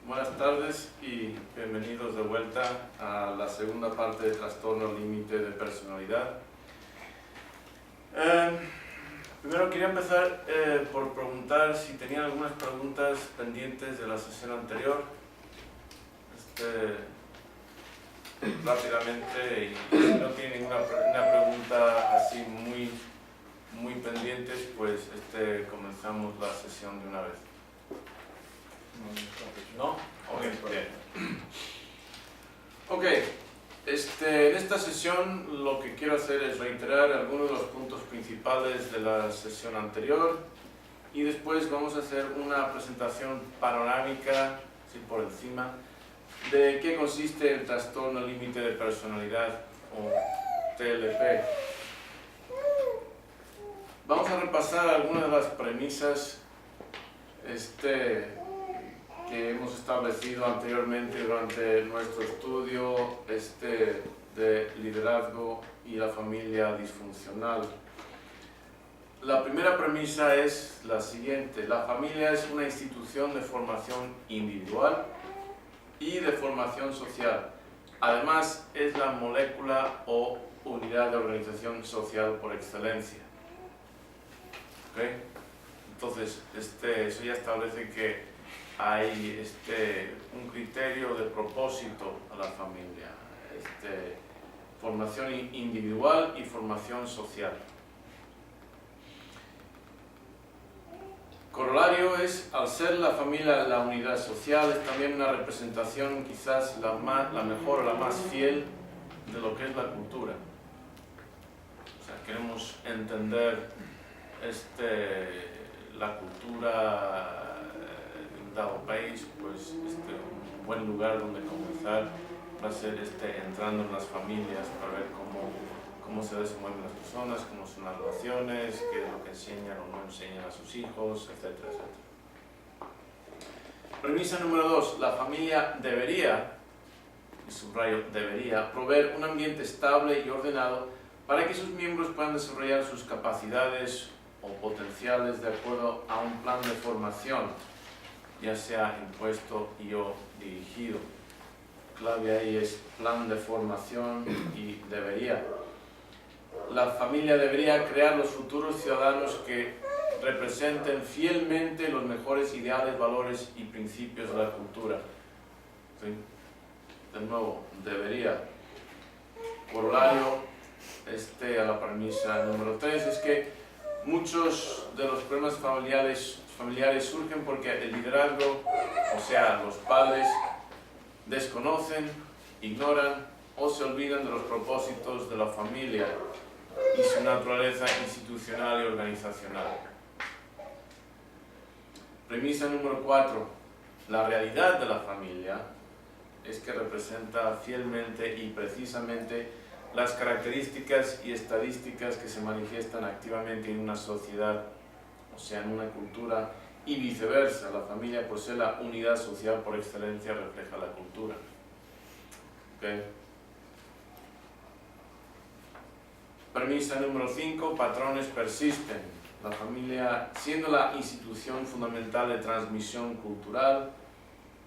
Buenas tardes y bienvenidos de vuelta a la segunda parte de trastorno límite de personalidad. Primero quería empezar por preguntar si tenían algunas preguntas pendientes de la sesión anterior. Rápidamente, y si no tienen ninguna pregunta así muy pendientes, pues comenzamos la sesión de una vez. ¿No? Ok, bien. Ok, en esta sesión lo que quiero hacer es reiterar algunos de los puntos principales de la sesión anterior y después vamos a hacer una presentación panorámica, así por encima, de qué consiste el trastorno límite de personalidad o TLP. Vamos a repasar algunas de las premisas que hemos establecido anteriormente durante nuestro estudio de liderazgo y la familia disfuncional. La primera premisa es la siguiente: la familia es una institución de formación individual y de formación social. Además, es la molécula o unidad de organización social por excelencia. ¿Okay? Entonces, eso ya establece que hay un criterio de propósito a la familia, formación individual y formación social. Corolario es, al ser la familia la unidad social, es también una representación quizás la mejor o la más fiel de lo que es la cultura. O sea, queremos entender la cultura dado país, pues un buen lugar donde comenzar va a ser entrando en las familias para ver cómo se desenvuelven las personas, cómo son las relaciones, qué es lo que enseñan o no enseñan a sus hijos, etcétera, etcétera. Premisa número 2. La familia debería, y subrayo debería, proveer un ambiente estable y ordenado para que sus miembros puedan desarrollar sus capacidades o potenciales de acuerdo a un plan de formación, ya sea impuesto y o dirigido. Clave ahí es plan de formación y debería. La familia debería crear los futuros ciudadanos que representen fielmente los mejores ideales, valores y principios de la cultura. ¿Sí? De nuevo, debería. Corolario a la premisa número 3 es que muchos de los problemas familiares surgen porque el liderazgo, o sea, los padres, desconocen, ignoran o se olvidan de los propósitos de la familia y su naturaleza institucional y organizacional. Premisa número 4. La realidad de la familia es que representa fielmente y precisamente las características y estadísticas que se manifiestan activamente en una sociedad, o sea, en una cultura, y viceversa. La familia, por ser la unidad social por excelencia, refleja la cultura. ¿Okay? Premisa número 5. Patrones persisten. La familia, siendo la institución fundamental de transmisión cultural,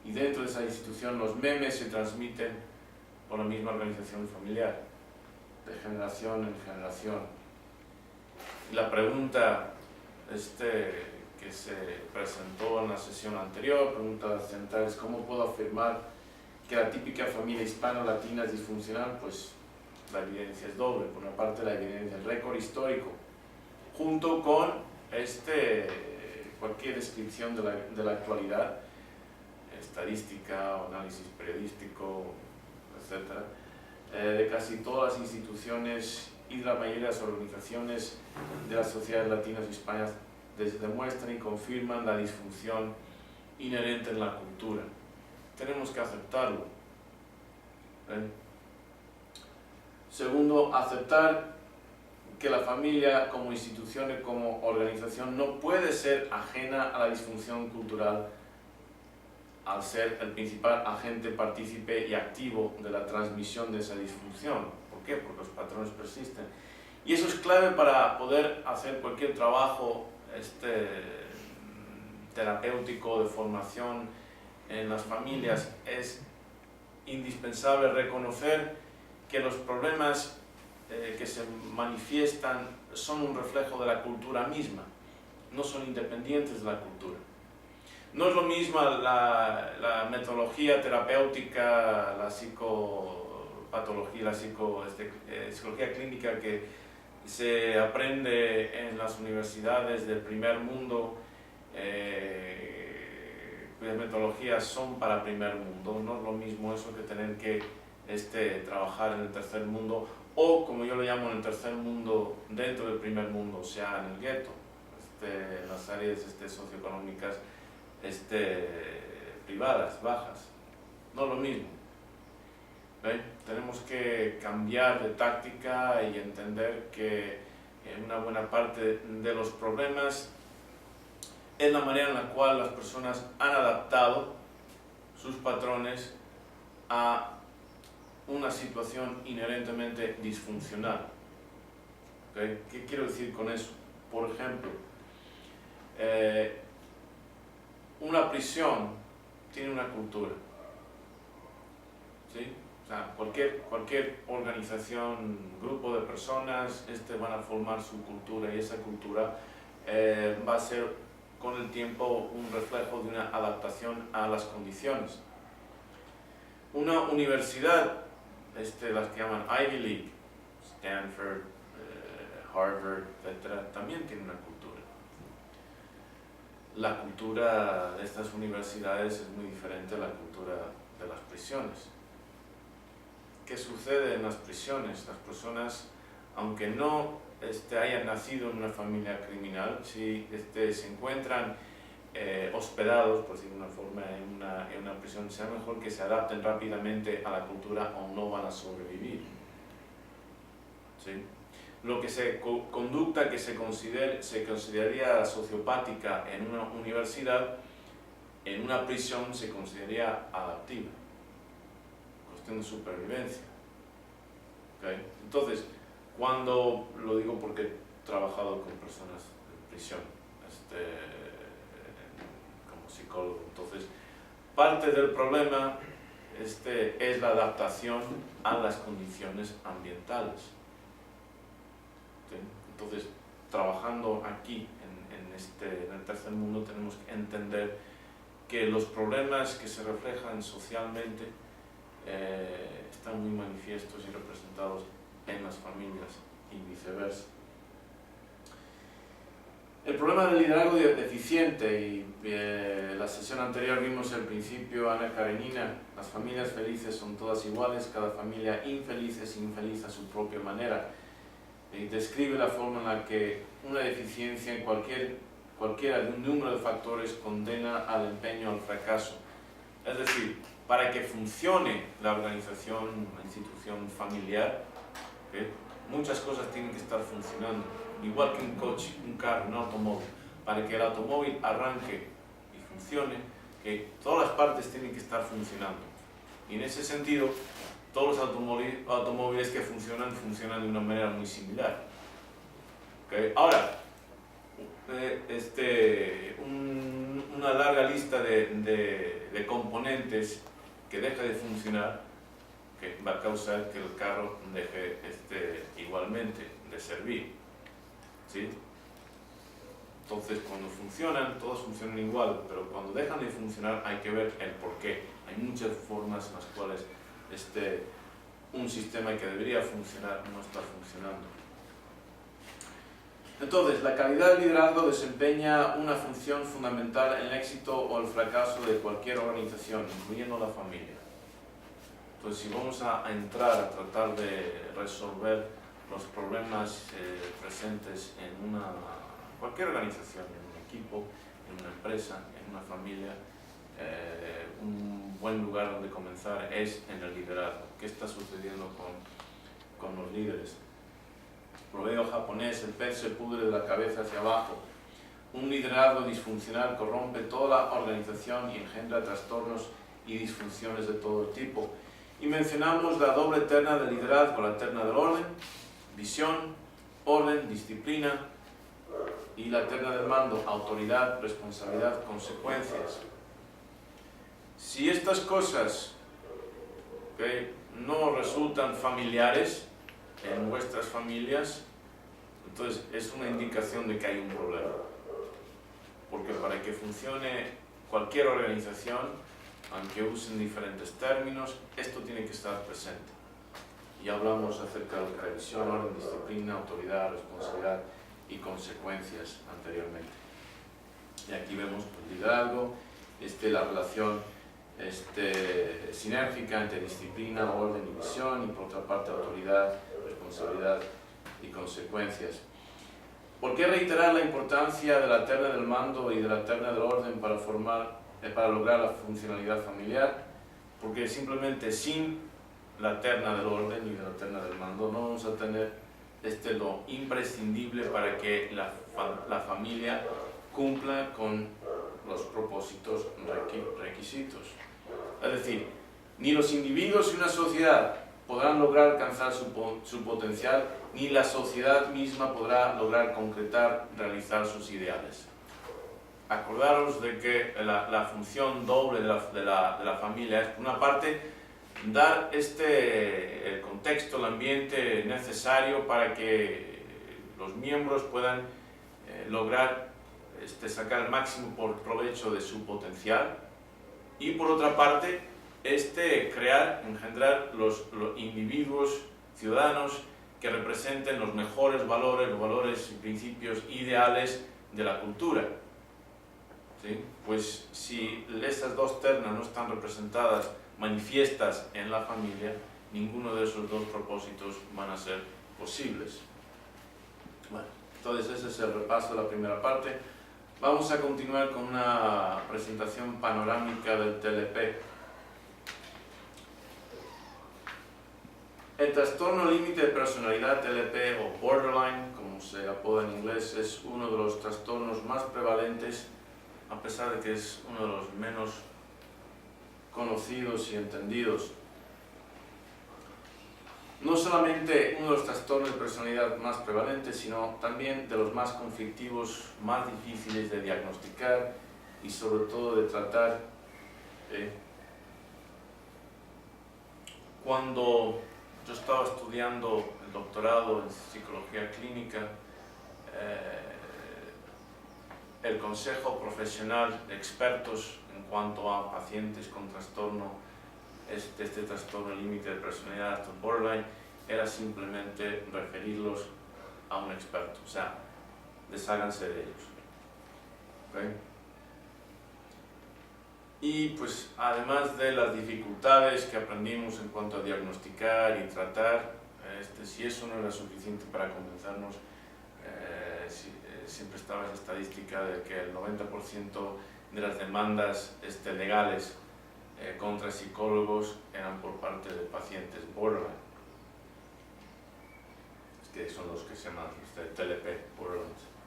y dentro de esa institución los memes se transmiten por la misma organización familiar, de generación en generación. Y la pregunta que se presentó en la sesión anterior, pregunta central, es ¿cómo puedo afirmar que la típica familia hispano-latina es disfuncional? Pues la evidencia es doble. Por una parte, la evidencia, el récord histórico, junto con cualquier descripción de la actualidad, estadística o análisis periodístico, etcétera, de casi todas las instituciones y de la mayoría de las organizaciones de las sociedades latinas y hispanas demuestran y confirman la disfunción inherente en la cultura. Tenemos que aceptarlo. Segundo, aceptar que la familia como institución y como organización no puede ser ajena a la disfunción cultural al ser el principal agente partícipe y activo de la transmisión de esa disfunción. ¿Por qué? Porque los patrones persisten. Y eso es clave para poder hacer cualquier trabajo terapéutico de formación en las familias, es indispensable reconocer que los problemas que se manifiestan son un reflejo de la cultura misma, no son independientes de la cultura. No es lo mismo la metodología terapéutica, la psicopatología, la psicología clínica que se aprende en las universidades del primer mundo, cuyas metodologías son para el primer mundo. No es lo mismo eso que tener que trabajar en el tercer mundo, o como yo lo llamo, en el tercer mundo dentro del primer mundo, o sea, en el gueto, en las áreas socioeconómicas privadas, bajas. No es lo mismo. Tenemos que cambiar de táctica y entender que una buena parte de los problemas es la manera en la cual las personas han adaptado sus patrones a una situación inherentemente disfuncional. ¿Qué quiero decir con eso? Por ejemplo, una prisión tiene una cultura, ¿sí? O sea, cualquier organización, grupo de personas, van a formar su cultura, y esa cultura va a ser con el tiempo un reflejo de una adaptación a las condiciones. Una universidad, las que llaman Ivy League, Stanford, Harvard, etc., también tiene una cultura. La cultura de estas universidades es muy diferente a la cultura de las prisiones. ¿Qué sucede en las prisiones? Las personas, aunque no hayan nacido en una familia criminal, si se encuentran hospedados, por decirlo de una forma, en una prisión, sea mejor que se adapten rápidamente a la cultura o no van a sobrevivir. ¿Sí? Lo que conducta que se consideraría sociopática en una universidad, en una prisión se consideraría adaptiva. Cuestión de supervivencia. ¿Okay? Entonces, cuando, lo digo porque he trabajado con personas en prisión, como psicólogo, entonces, parte del problema es la adaptación a las condiciones ambientales. ¿Okay? Entonces, trabajando aquí en el tercer mundo, tenemos que entender que los problemas que se reflejan socialmente están muy manifiestos y representados en las familias y viceversa. El problema del liderazgo deficiente, y la sesión anterior vimos el principio Ana Karenina: las familias felices son todas iguales, cada familia infeliz es infeliz a su propia manera. Y describe la forma en la que una deficiencia en cualquiera de un número de factores condena al empeño al fracaso. Es decir, para que funcione la organización, la institución familiar, muchas cosas tienen que estar funcionando. Igual que un coche, un carro, un automóvil. Para que el automóvil arranque y funcione, que todas las partes tienen que estar funcionando. Y en ese sentido, todos los automóviles que funcionan de una manera muy similar. Ahora, una larga lista de componentes que deja de funcionar, que va a causar que el carro deje igualmente de servir. ¿Sí? Entonces, cuando funcionan, todos funcionan igual, pero cuando dejan de funcionar hay que ver el porqué. Hay muchas formas en las cuales un sistema que debería funcionar no está funcionando. Entonces, la calidad del liderazgo desempeña una función fundamental en el éxito o el fracaso de cualquier organización, incluyendo la familia. Entonces, si vamos a entrar a tratar de resolver los problemas presentes en cualquier organización, en un equipo, en una empresa, en una familia, un buen lugar donde comenzar es en el liderazgo. ¿Qué está sucediendo con los líderes? Proverbio japonés: el pez se pudre de la cabeza hacia abajo. Un liderazgo disfuncional corrompe toda la organización y engendra trastornos y disfunciones de todo tipo. Y mencionamos la doble terna del liderazgo: la terna del orden, visión, orden, disciplina, y la terna del mando: autoridad, responsabilidad, consecuencias. Si estas cosas, ¿okay?, no resultan familiares en vuestras familias, entonces es una indicación de que hay un problema. Porque para que funcione cualquier organización, aunque usen diferentes términos, esto tiene que estar presente. Y hablamos acerca de revisión, orden, disciplina, autoridad, responsabilidad y consecuencias anteriormente. Y aquí vemos el liderazgo, la relación sinérgica entre disciplina, orden y visión, y por otra parte autoridad, responsabilidad y consecuencias. ¿Por qué reiterar la importancia de la terna del mando y de la terna del orden para lograr la funcionalidad familiar? Porque simplemente sin la terna del orden y de la terna del mando no vamos a tener lo imprescindible para que la familia cumpla con los propósitos requisitos. Es decir, ni los individuos y una sociedad podrán lograr alcanzar su potencial, ni la sociedad misma podrá lograr concretar, realizar sus ideales. Acordaros de que la función doble de la familia es, por una parte, dar el contexto, el ambiente necesario para que los miembros puedan lograr sacar el máximo provecho de su potencial, y por otra parte, engendrar los individuos, ciudadanos, que representen los mejores valores, los valores y principios ideales de la cultura. ¿Sí? Pues si estas dos ternas no están representadas, manifiestas en la familia, ninguno de esos dos propósitos van a ser posibles. Bueno, entonces ese es el repaso de la primera parte. Vamos a continuar con una presentación panorámica del TLP. El trastorno límite de personalidad TLP, o borderline, como se apoda en inglés, es uno de los trastornos más prevalentes, a pesar de que es uno de los menos conocidos y entendidos. No solamente uno de los trastornos de personalidad más prevalentes, sino también de los más conflictivos, más difíciles de diagnosticar y sobre todo de tratar. Cuando yo estaba estudiando el doctorado en psicología clínica, el consejo profesional de expertos en cuanto a pacientes con trastorno, este trastorno límite de personalidad, borderline, era simplemente referirlos a un experto, o sea, desháganse de ellos. ¿Okay? Y pues además de las dificultades que aprendimos en cuanto a diagnosticar y tratar, si eso no era suficiente para convencernos, siempre estaba esa estadística de que el 90% de las demandas legales contra psicólogos eran por parte de pacientes borderline, que son los que se llaman TLP, borderline.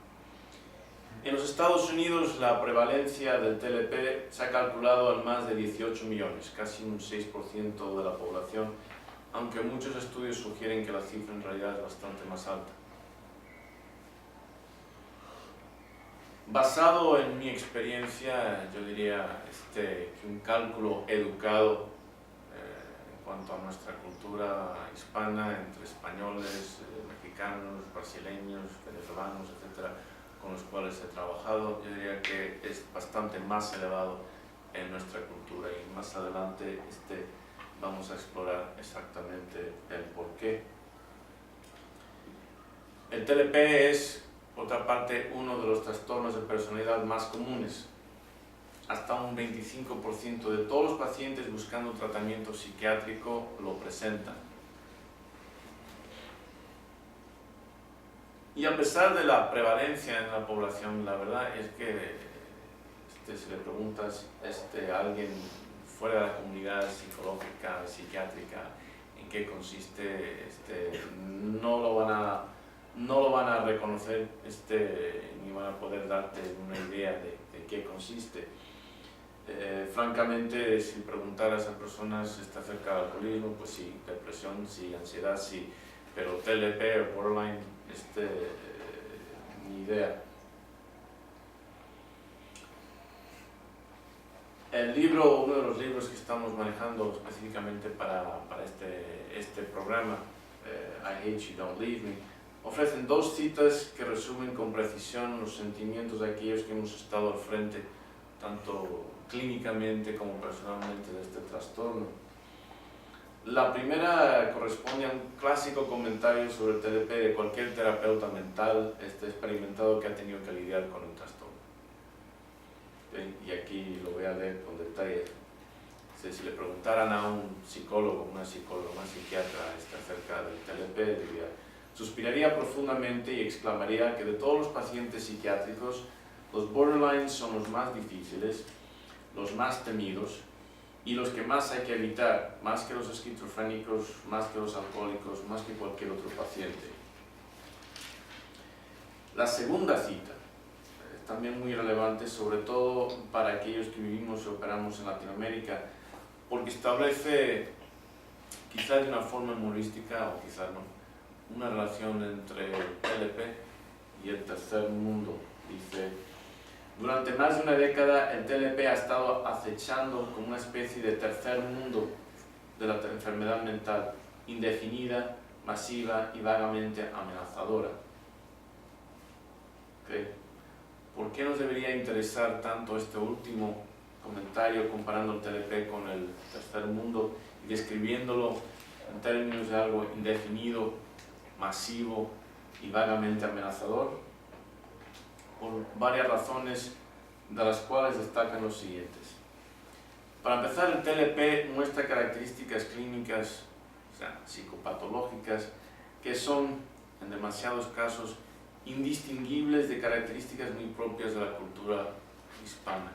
En los Estados Unidos la prevalencia del TLP se ha calculado en más de 18 millones, casi un 6% de la población, aunque muchos estudios sugieren que la cifra en realidad es bastante más alta. Basado en mi experiencia, yo diría que un cálculo educado en cuanto a nuestra cultura hispana, entre españoles, mexicanos, brasileños, venezolanos, etcétera, con los cuales he trabajado, yo diría que es bastante más elevado en nuestra cultura, y más adelante vamos a explorar exactamente el porqué. El TLP es, por otra parte, uno de los trastornos de personalidad más comunes. Hasta un 25% de todos los pacientes buscando tratamiento psiquiátrico lo presentan. Y a pesar de la prevalencia en la población, la verdad es que si le preguntas a alguien fuera de la comunidad psicológica, psiquiátrica, en qué consiste, no lo van a reconocer, ni van a poder darte una idea de qué consiste. Francamente, si preguntaras a personas acerca del alcoholismo, pues sí, depresión, sí, ansiedad, sí, pero TLP o borderline, ni idea. El libro, uno de los libros que estamos manejando específicamente para este programa, I Hate You, Don't Leave Me, ofrecen 2 citas que resumen con precisión los sentimientos de aquellos que hemos estado al frente, tanto clínicamente como personalmente, de este trastorno. La primera corresponde a un clásico comentario sobre el TDP de cualquier terapeuta mental experimentado que ha tenido que lidiar con un trastorno. Y aquí lo voy a leer con detalle. Si le preguntaran a un psicólogo, una psicóloga, una psiquiatra acerca del TLP, diría, suspiraría profundamente y exclamaría que de todos los pacientes psiquiátricos, los borderlines son los más difíciles, los más temidos y los que más hay que evitar, más que los esquizofrénicos, más que los alcohólicos, más que cualquier otro paciente. La segunda cita es también muy relevante, sobre todo para aquellos que vivimos y operamos en Latinoamérica, porque establece, quizás de una forma humorística o quizás no, una relación entre el TLP y el tercer mundo. Dice, durante más de una década el TLP ha estado acechando como una especie de tercer mundo de la enfermedad mental, indefinida, masiva y vagamente amenazadora. ¿Okay? ¿Por qué nos debería interesar tanto este último comentario comparando el TLP con el tercer mundo y describiéndolo en términos de algo indefinido, masivo y vagamente amenazador? Por varias razones, de las cuales destacan los siguientes. Para empezar, el TLP muestra características clínicas, o sea, psicopatológicas, que son, en demasiados casos, indistinguibles de características muy propias de la cultura hispana.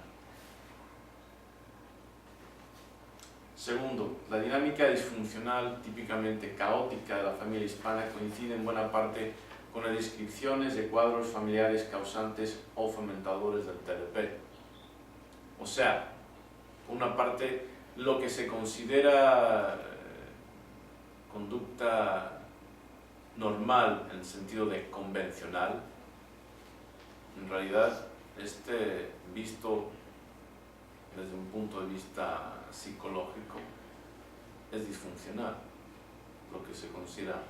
Segundo, la dinámica disfuncional, típicamente caótica de la familia hispana, coincide en buena parte con las descripciones de cuadros familiares causantes o fomentadores del TLP. O sea, por una parte, lo que se considera conducta normal en el sentido de convencional, en realidad, visto desde un punto de vista psicológico, es disfuncional. Lo que se considera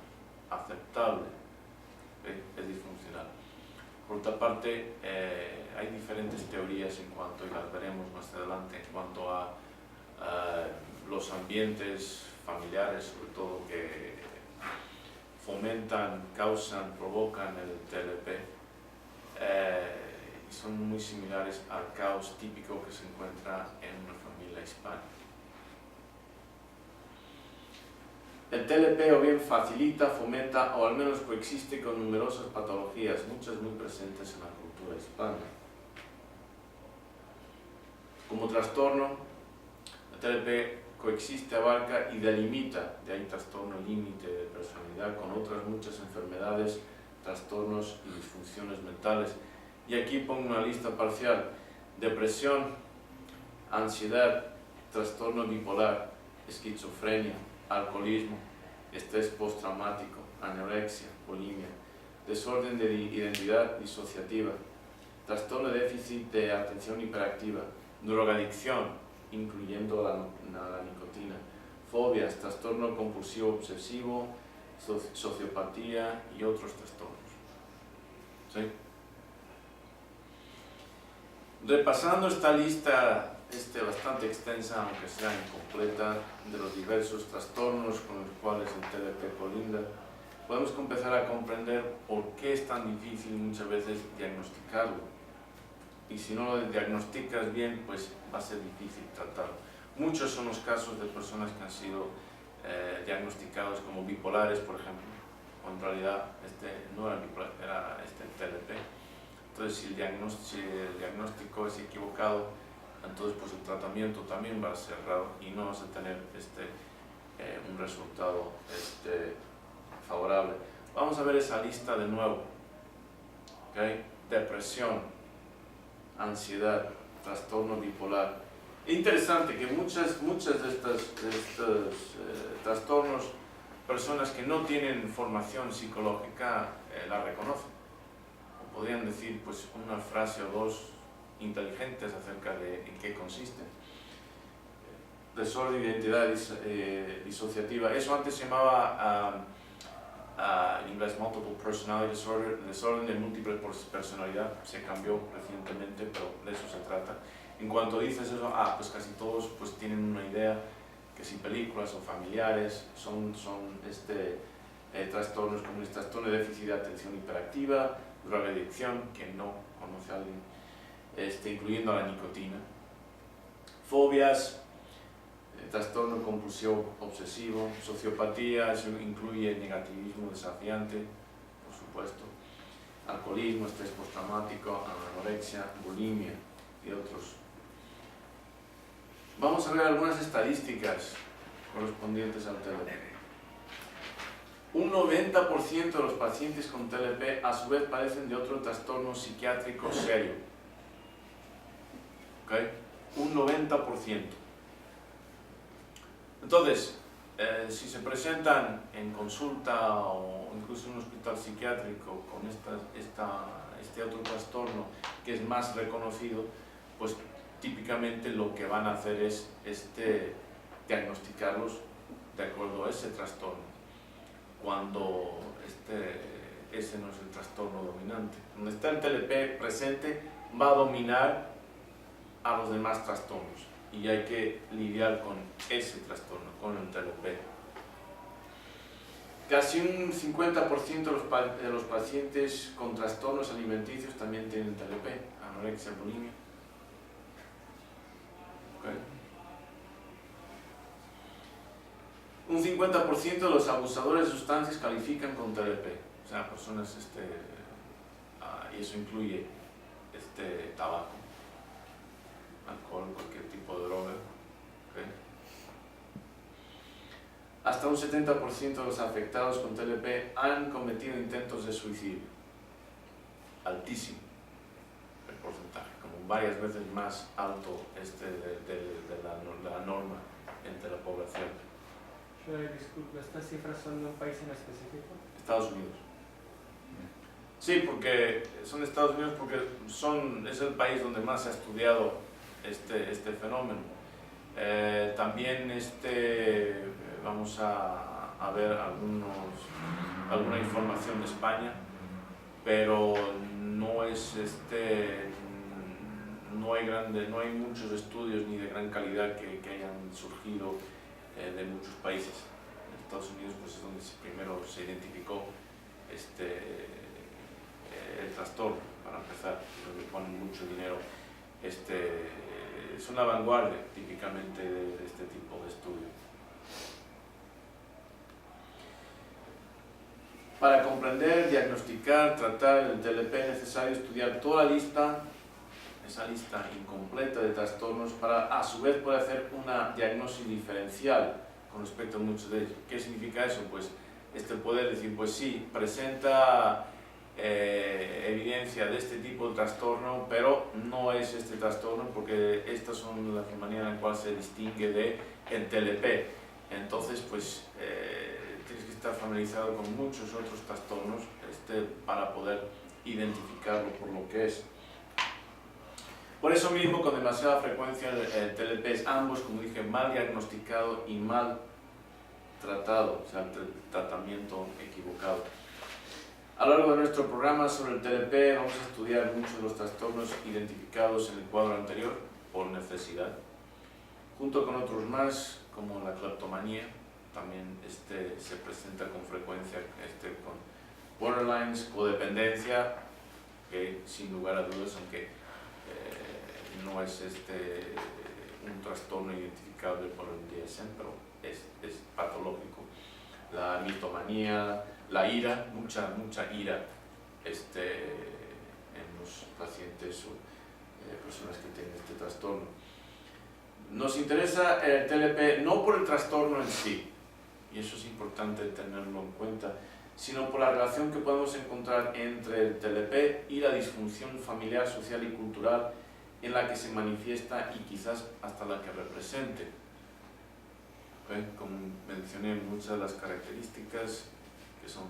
aceptable es disfuncional. Por otra parte, hay diferentes teorías en cuanto, y las veremos más adelante, en cuanto a los ambientes familiares, sobre todo, que fomentan, causan, provocan el TLP, y son muy similares al caos típico que se encuentra en una familia hispana. El TLP o bien facilita, fomenta o al menos coexiste con numerosas patologías, muchas muy presentes en la cultura hispana. Como trastorno, el TLP coexiste, abarca y delimita, de ahí trastorno límite de personalidad, con otras muchas enfermedades, trastornos y disfunciones mentales. Y aquí pongo una lista parcial: depresión, ansiedad, trastorno bipolar, esquizofrenia, alcoholismo, estrés postraumático, anorexia, bulimia, desorden de identidad disociativa, trastorno de déficit de atención hiperactiva, drogadicción, incluyendo la nicotina, fobias, trastorno compulsivo obsesivo, sociopatía y otros trastornos. ¿Sí? Repasando esta lista bastante extensa, aunque sea incompleta, de los diversos trastornos con los cuales el TLP colinda, podemos empezar a comprender por qué es tan difícil muchas veces diagnosticarlo. Y si no lo diagnosticas bien, pues va a ser difícil tratarlo. Muchos son los casos de personas que han sido diagnosticados como bipolares, por ejemplo, cuando en realidad no era bipolar, era TLP. Entonces, si el diagnóstico es equivocado, entonces pues el tratamiento también va a ser raro y no vas a tener un resultado favorable. Vamos a ver esa lista de nuevo. ¿Okay? Depresión, ansiedad, trastorno bipolar. Es interesante que muchas de estos trastornos, personas que no tienen formación psicológica la reconocen. O podrían decir pues una frase o dos inteligentes acerca de en qué consisten. desorden de identidad disociativa. Eso antes se llamaba, en inglés, multiple personality disorder, desorden de múltiple personalidad. Se cambió recientemente, pero de eso se trata. En cuanto dices eso, pues casi todos pues tienen una idea que si películas o familiares son trastornos como el trastorno de déficit de atención hiperactiva, drogadicción, que no conoce a alguien, incluyendo a la nicotina, fobias, trastorno compulsivo obsesivo, sociopatía, eso incluye negativismo desafiante, por supuesto, alcoholismo, estrés postraumático, anorexia, bulimia y otros. Vamos a ver algunas estadísticas correspondientes al TLP. Un 90% de los pacientes con TLP a su vez padecen de otro trastorno psiquiátrico serio. ¿Okay? Un 90%. Entonces, si se presentan en consulta o incluso en un hospital psiquiátrico con este otro trastorno que es más reconocido, pues típicamente lo que van a hacer es diagnosticarlos de acuerdo a ese trastorno, cuando ese no es el trastorno dominante. Donde está el TLP presente va a dominar a los demás trastornos y hay que lidiar con ese trastorno, con el TLP. Casi un 50% de los pacientes con trastornos alimenticios también tienen TLP, anorexia, bulimia. ¿Okay? Un 50% de los abusadores de sustancias califican con TLP, o sea, personas, y eso incluye tabaco, alcohol, cualquier tipo de droga. ¿Okay? Hasta un 70% de los afectados con TLP han cometido intentos de suicidio. Altísimo el porcentaje, como varias veces más alto de la norma entre la población. Disculpe, ¿estas cifras son de un país en específico? Estados Unidos. Sí, porque son Estados Unidos porque es el país donde más se ha estudiado este fenómeno. También vamos a ver alguna información de España, pero no hay muchos estudios ni de gran calidad que hayan surgido de muchos países. En Estados Unidos pues es donde primero se identificó el trastorno, para empezar, donde ponen mucho dinero. Es una vanguardia típicamente de este tipo de estudio. Para comprender, diagnosticar, tratar el TLP es necesario estudiar toda la lista, esa lista incompleta de trastornos, para a su vez poder hacer una diagnosis diferencial con respecto a muchos de ellos. ¿Qué significa eso? Pues poder decir, pues sí, presenta evidencia de este tipo de trastorno, pero no es este trastorno porque estas son la manera en la cual se distingue del TLP. Entonces, pues tienes que estar familiarizado con muchos otros trastornos para poder identificarlo por lo que es. Por eso mismo, con demasiada frecuencia, el TLP es ambos, como dije, mal diagnosticado y mal tratado, o sea, el tratamiento equivocado. A lo largo de nuestro programa sobre el TLP vamos a estudiar muchos de los trastornos identificados en el cuadro anterior por necesidad, junto con otros más, como la cleptomanía. También se presenta con frecuencia con borderlines, codependencia, que sin lugar a dudas, aunque no es un trastorno identificable por el DSM, pero es patológico. La mitomanía, la ira, mucha ira en los pacientes o personas que tienen este trastorno. Nos interesa el TLP no por el trastorno en sí, y eso es importante tenerlo en cuenta, sino por la relación que podemos encontrar entre el TLP y la disfunción familiar, social y cultural en la que se manifiesta y quizás hasta la que represente. Como mencioné, muchas de las características que son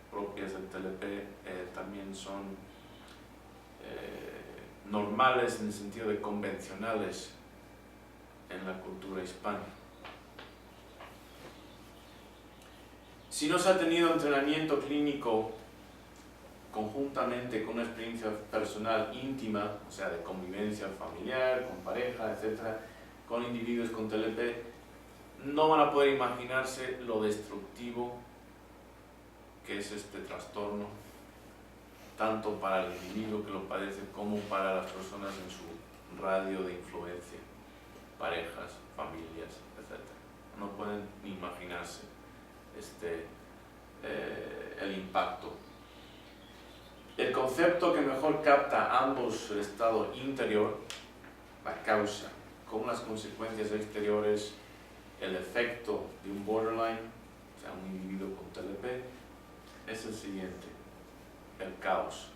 propias del TLP también son normales en el sentido de convencionales en la cultura hispana. Si no se ha tenido entrenamiento clínico conjuntamente con una experiencia personal íntima, o sea, de convivencia familiar, con pareja, etc., con individuos con TLP, no van a poder imaginarse lo destructivo que es este trastorno, tanto para el individuo que lo padece como para las personas en su radio de influencia, parejas, familias, etc. No pueden ni imaginarse el impacto. El concepto que mejor capta ambos, el estado interior, la causa, con las consecuencias exteriores, el efecto de un borderline, o sea, un individuo con TLP, es el siguiente: el caos.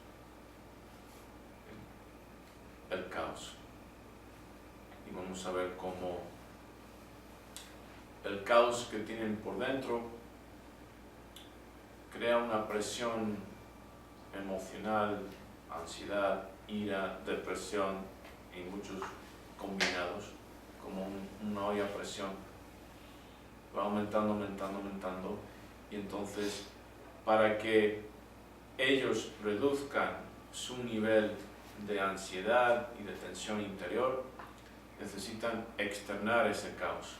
El caos. Y vamos a ver cómo el caos que tienen por dentro crea una presión emocional, ansiedad, ira, depresión, y muchos combinados, como una olla a presión. Va aumentando, aumentando, aumentando, y entonces, para que ellos reduzcan su nivel de ansiedad y de tensión interior, necesitan externar ese caos,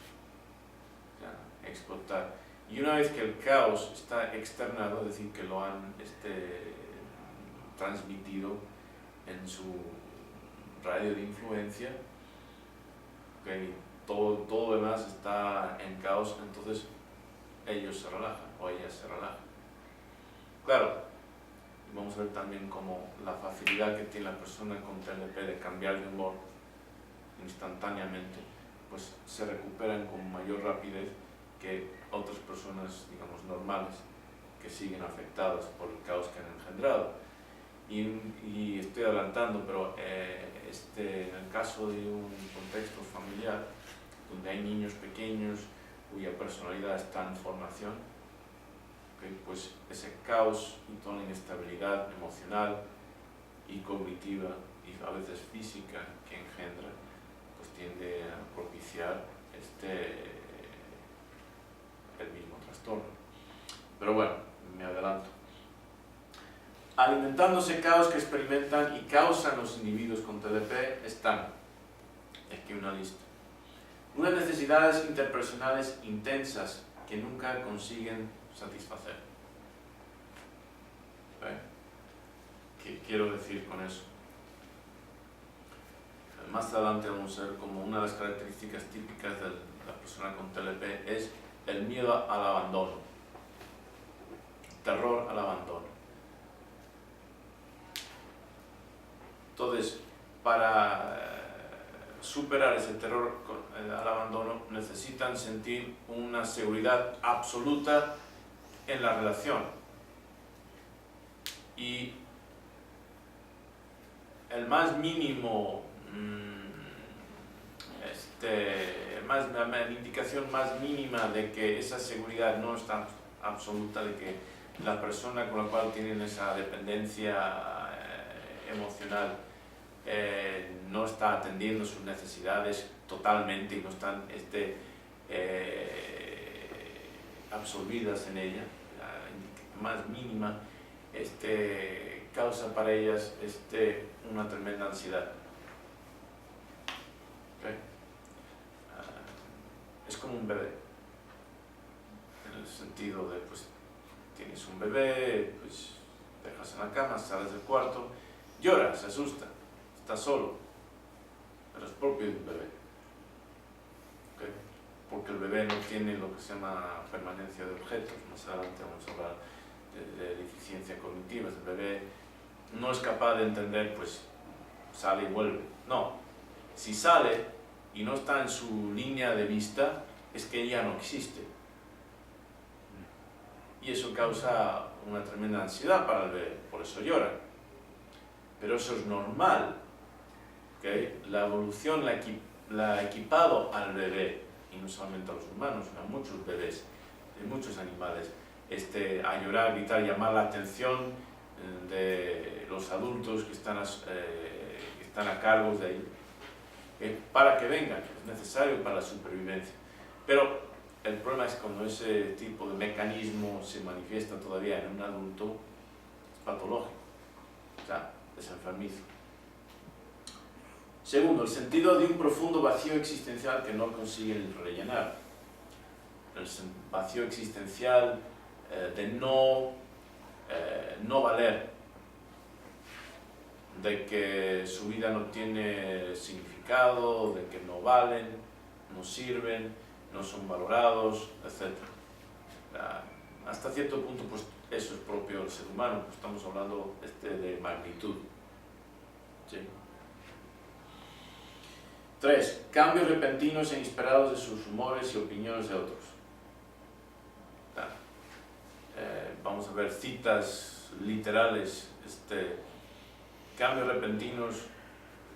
o sea, explotar. Y una vez que el caos está externado, es decir, que lo han transmitido en su radio de influencia, okay, todo lo demás está en caos, entonces ellos se relajan o ellas se relajan. Claro, vamos a ver también cómo la facilidad que tiene la persona con TLP de cambiar de humor instantáneamente, pues se recuperan con mayor rapidez que otras personas, digamos, normales, que siguen afectadas por el caos que han engendrado. Y estoy adelantando, pero en el caso de un contexto familiar, donde hay niños pequeños cuya personalidad está en formación, okay, pues ese caos y toda la inestabilidad emocional y cognitiva y a veces física que engendra, pues tiende a propiciar el mismo trastorno. Pero bueno, me adelanto. Alimentando ese caos que experimentan y causan los individuos con TLP están, aquí una lista, unas necesidades interpersonales intensas que nunca consiguen satisfacer. ¿Okay? ¿Qué quiero decir con eso? Más adelante vamos a ver como una de las características típicas de la persona con TLP es el miedo al abandono, terror al abandono. Entonces, para superar ese terror al abandono, necesitan sentir una seguridad absoluta en la relación. Y el más mínimo, la indicación más mínima de que esa seguridad no es tan absoluta, de que la persona con la cual tienen esa dependencia emocional no está atendiendo sus necesidades totalmente y no están absorbidas en ella, la más mínima causa para ellas una tremenda ansiedad. ¿Okay? Es como un bebé, en el sentido de, pues, tienes un bebé, pues dejas en la cama, sales del cuarto, llora, se asusta, está solo, pero es propio de un bebé. ¿Okay? Porque el bebé no tiene lo que se llama permanencia de objetos. Más adelante vamos a hablar de deficiencia cognitiva. El bebé no es capaz de entender, pues sale y vuelve. No, si sale y no está en su línea de vista, es que ya no existe. Y eso causa una tremenda ansiedad para el bebé, por eso llora. Pero eso es normal. ¿Okay? La evolución la ha equipado al bebé, y no solamente a los humanos, sino a muchos bebés, de muchos animales, a llorar, gritar, llamar la atención de los adultos que están a cargo de él. para que vengan, es necesario para la supervivencia. Pero el problema es cuando ese tipo de mecanismo se manifiesta todavía en un adulto, es patológico, o sea, es enfermizo. Segundo, el sentido de un profundo vacío existencial que no consiguen rellenar. El vacío existencial de no valer, de que su vida no tiene significado, de que no valen, no sirven, no son valorados, etc. Hasta cierto punto, pues eso es propio del ser humano, pues estamos hablando de magnitud. ¿Sí? 3. Cambios repentinos e inesperados de sus humores y opiniones de otros. Vamos a ver citas literales, cambios repentinos,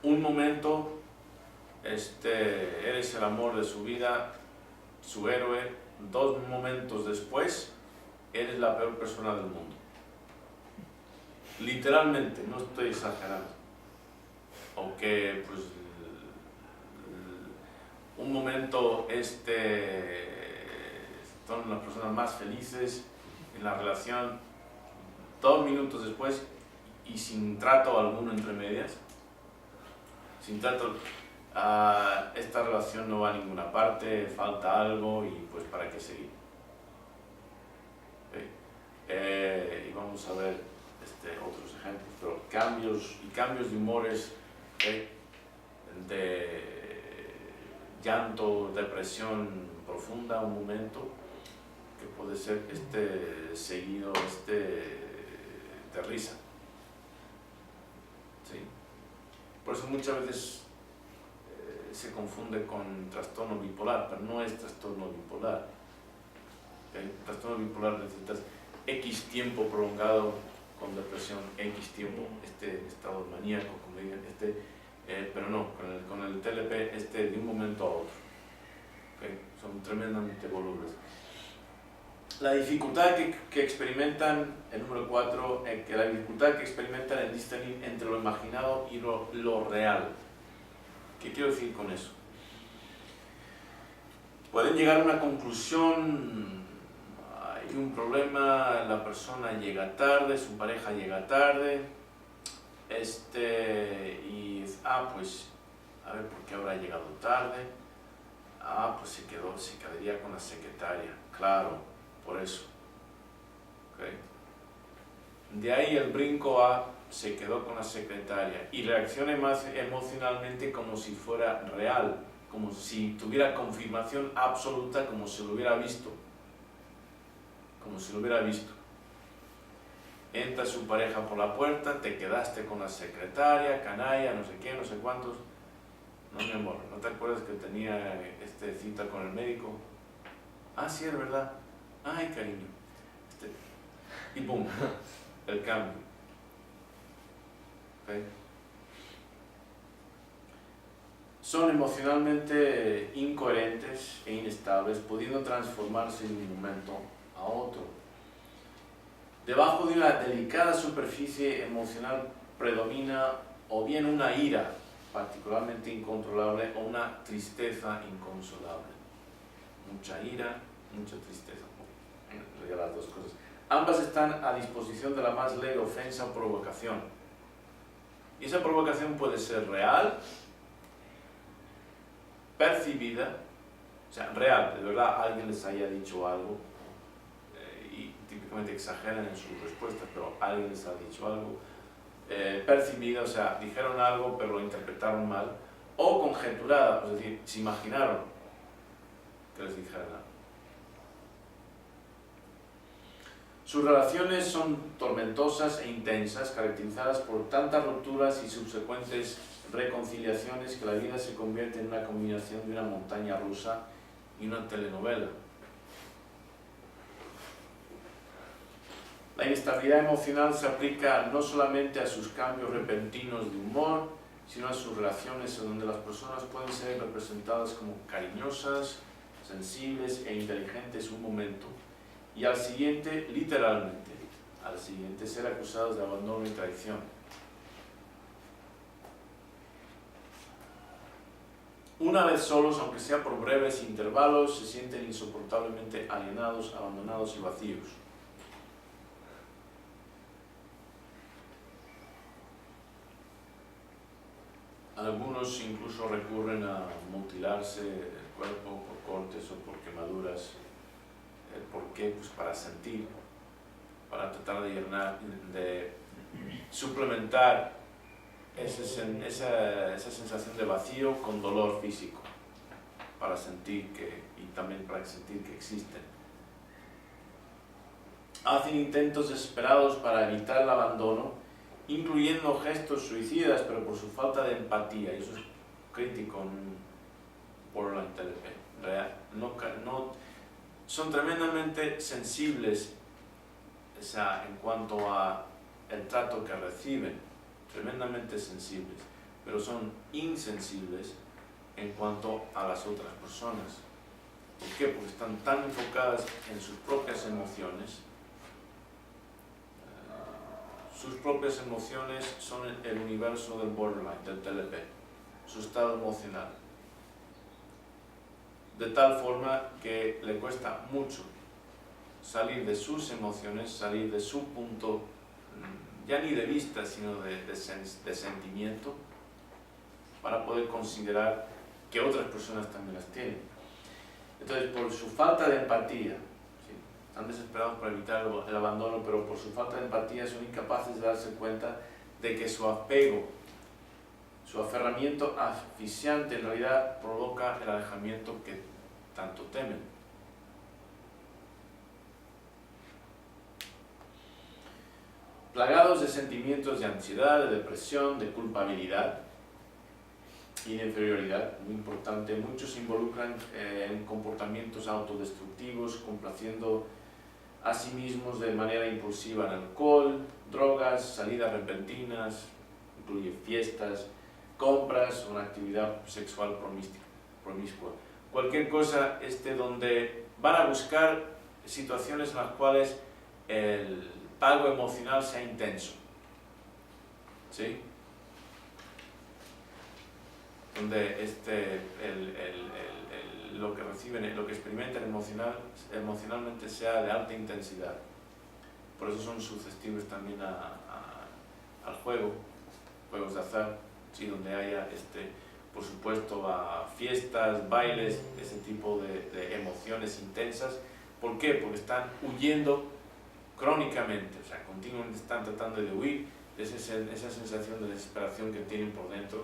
un momento, eres el amor de su vida, su héroe, 2 momentos después, eres la peor persona del mundo. Literalmente, no estoy exagerando. Aunque, pues, un momento, son las personas más felices en la relación, 2 minutos después, y sin trato alguno entre medias, sin trato, esta relación no va a ninguna parte, falta algo y pues para qué seguir. Y vamos a ver otros ejemplos, pero cambios de humores, de llanto, depresión profunda, un momento que puede ser seguido de risa. ¿Sí? Por eso muchas veces se confunde con trastorno bipolar, pero no es trastorno bipolar. Trastorno bipolar necesitas X tiempo prolongado con depresión, X tiempo estado maníaco, como digan, pero no, con el TLP de un momento a otro. Son tremendamente volubles. La dificultad que experimentan, el número 4, que la dificultad que experimentan en discernir entre lo imaginado y lo real. ¿Qué quiero decir con eso? Pueden llegar a una conclusión, hay un problema, la persona llega tarde, su pareja llega tarde, y pues, a ver por qué habrá llegado tarde, pues se quedaría con la secretaria, claro, por eso. ¿Okay? De ahí el brinco a se quedó con la secretaria y reacciona más emocionalmente como si fuera real, como si tuviera confirmación absoluta, como si lo hubiera visto. Entra su pareja por la puerta, te quedaste con la secretaria, canalla, no sé qué, no sé cuántos. No, mi amor, ¿no te acuerdas que tenía cita con el médico? Sí, es verdad. Ay, cariño. Y pum, el cambio. ¿Okay? Son emocionalmente incoherentes e inestables, pudiendo transformarse de un momento a otro. Debajo de una delicada superficie emocional predomina o bien una ira particularmente incontrolable o una tristeza inconsolable. Mucha ira, mucha tristeza. En realidad las dos cosas. Ambas están a disposición de la más leve ofensa o provocación. Y esa provocación puede ser real, percibida, o sea, real, de verdad alguien les haya dicho algo, y típicamente exageran en sus respuestas, pero alguien les ha dicho algo, percibida, o sea, dijeron algo pero lo interpretaron mal, o conjeturada, es decir, se imaginaron que les dijeran algo. Sus relaciones son tormentosas e intensas, caracterizadas por tantas rupturas y subsecuentes reconciliaciones que la vida se convierte en una combinación de una montaña rusa y una telenovela. La inestabilidad emocional se aplica no solamente a sus cambios repentinos de humor, sino a sus relaciones en donde las personas pueden ser representadas como cariñosas, sensibles e inteligentes un momento, y al siguiente, literalmente, al siguiente ser acusados de abandono y traición. Una vez solos, aunque sea por breves intervalos, se sienten insoportablemente alienados, abandonados y vacíos. Algunos incluso recurren a mutilarse el cuerpo por cortes o por quemaduras. ¿Por qué? Pues para sentir, para tratar de suplementar esa sensación de vacío con dolor físico, para sentir y también para sentir que existen. Hacen intentos desesperados para evitar el abandono, incluyendo gestos suicidas, pero por su falta de empatía, y eso es crítico en Borderline TLP. Son tremendamente sensibles en cuanto a el trato que reciben, tremendamente sensibles, pero son insensibles en cuanto a las otras personas. ¿Por qué? Porque están tan enfocadas en sus propias emociones. Sus propias emociones son el universo del borderline, del TLP, su estado emocional. De tal forma que le cuesta mucho salir de sus emociones, salir de su punto, ya ni de vista, sino de sentimiento, para poder considerar que otras personas también las tienen. Entonces, por su falta de empatía, ¿sí?, están desesperados por evitar el abandono, pero por su falta de empatía son incapaces de darse cuenta de que su apego, su aferramiento asfixiante en realidad provoca el alejamiento que tanto temen. Plagados de sentimientos de ansiedad, de depresión, de culpabilidad y de inferioridad, muy importante, muchos se involucran en comportamientos autodestructivos, complaciendo a sí mismos de manera impulsiva en alcohol, drogas, salidas repentinas, incluye fiestas, compras, una actividad sexual promiscua. Cualquier cosa donde van a buscar situaciones en las cuales el pago emocional sea intenso, ¿sí? Donde lo que reciben, lo que experimentan emocionalmente sea de alta intensidad. Por eso son susceptibles también al juegos de azar, ¿sí?, donde haya, por supuesto, a fiestas, bailes, ese tipo de emociones intensas. ¿Por qué? Porque están huyendo crónicamente, o sea, continuamente están tratando de huir de esa sensación de desesperación que tienen por dentro,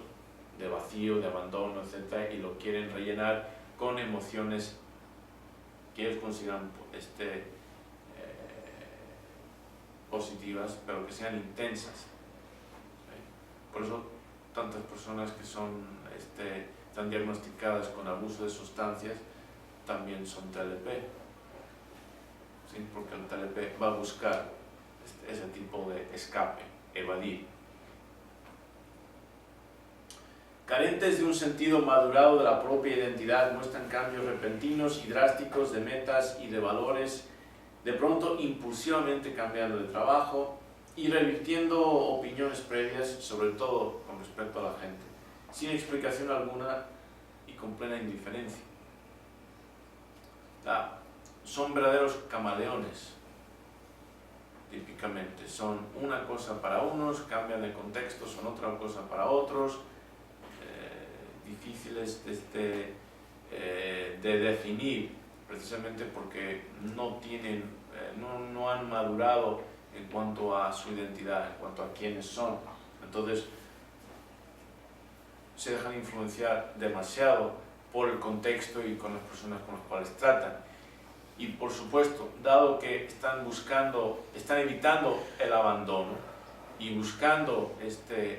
de vacío, de abandono, etc., y lo quieren rellenar con emociones que ellos consideran positivas, pero que sean intensas. ¿Sí? Por eso tantas personas que están diagnosticadas con abuso de sustancias también son TLP. ¿Sí? Porque el TLP va a buscar ese tipo de escape, evadir. Carentes de un sentido madurado de la propia identidad, muestran cambios repentinos y drásticos de metas y de valores, de pronto impulsivamente cambiando de trabajo y revirtiendo opiniones previas, sobre todo con respecto a la gente, sin explicación alguna y con plena indiferencia. Son verdaderos camaleones, típicamente. Son una cosa para unos, cambian de contexto, son otra cosa para otros, difíciles de definir, precisamente porque no han madurado en cuanto a su identidad, en cuanto a quiénes son. Entonces, se dejan influenciar demasiado por el contexto y con las personas con las cuales tratan. Y por supuesto, dado que están evitando el abandono y buscando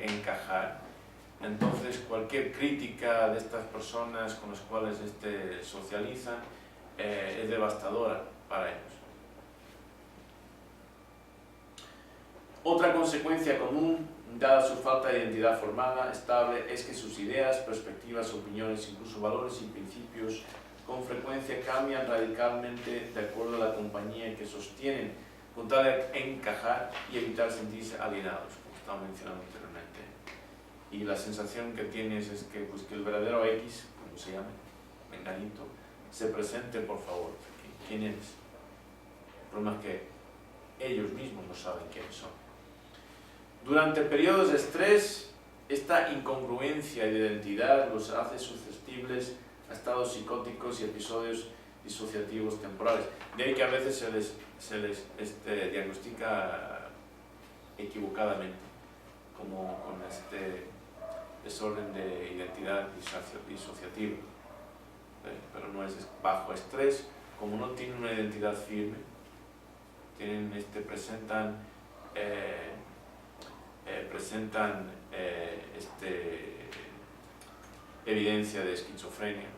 encajar, entonces cualquier crítica de estas personas con las cuales socializan es devastadora para ellos. Otra consecuencia común, dada su falta de identidad formada, estable, es que sus ideas, perspectivas, opiniones, incluso valores y principios con frecuencia cambian radicalmente de acuerdo a la compañía que sostienen, con tal de encajar y evitar sentirse alienados, como estaba mencionando anteriormente. Y la sensación que tienes es que el verdadero X, como como se llame, menganito, se presente por favor. ¿Quién eres? El problema es que ellos mismos no saben quiénes son. Durante periodos de estrés, esta incongruencia de identidad los hace susceptibles a estados psicóticos y episodios disociativos temporales. De ahí que a veces se les diagnostica equivocadamente, como con este desorden de identidad disociativa. Pero no es bajo estrés, como no tienen una identidad firme, presentan evidencia de esquizofrenia,